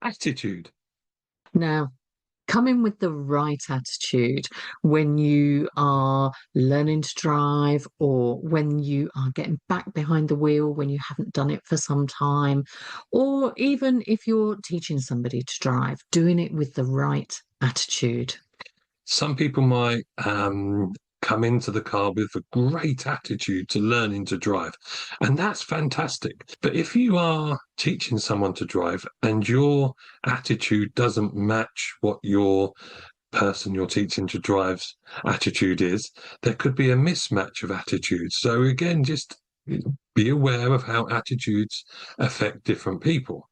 attitude. Now, come in with the right attitude when you are learning to drive or when you are getting back behind the wheel when you haven't done it for some time, or even if you're teaching somebody to drive, doing it with the right attitude. Some people might come into the car with a great attitude to learning to drive, and that's fantastic. But if you are teaching someone to drive and your attitude doesn't match what your person you're teaching to drive's attitude is, there could be a mismatch of attitudes. So again, just be aware of how attitudes affect different people.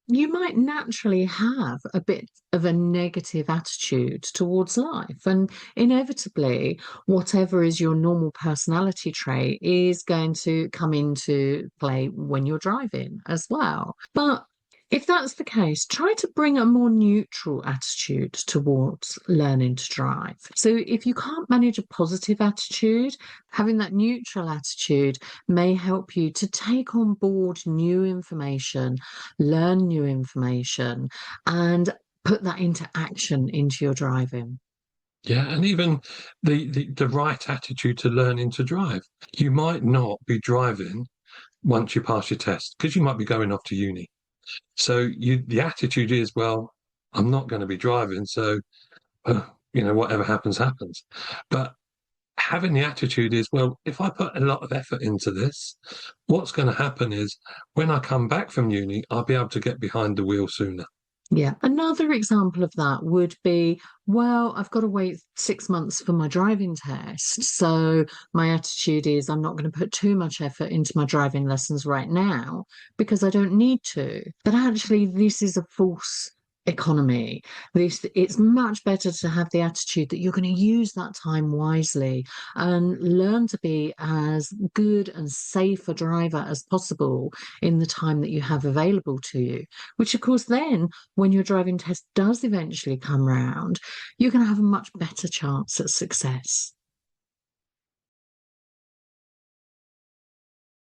You might naturally have a bit of a negative attitude towards life. And inevitably, whatever is your normal personality trait is going to come into play when you're driving as well. But if that's the case, try to bring a more neutral attitude towards learning to drive. So if you can't manage a positive attitude, having that neutral attitude may help you to take on board new information, learn new information, and put that into action into your driving. Yeah, and even the right attitude to learning to drive. You might not be driving once you pass your test because you might be going off to uni. So the attitude is, well, I'm not going to be driving, so whatever happens, happens. But having the attitude is, well, if I put a lot of effort into this, what's going to happen is when I come back from uni, I'll be able to get behind the wheel sooner. Yeah. Another example of that would be, well, I've got to wait 6 months for my driving test. So my attitude is I'm not going to put too much effort into my driving lessons right now because I don't need to. But actually, this is a false economy. It's much better to have the attitude that you're going to use that time wisely and learn to be as good and safe a driver as possible in the time that you have available to you, which of course then when your driving test does eventually come round, you're going to have a much better chance at success.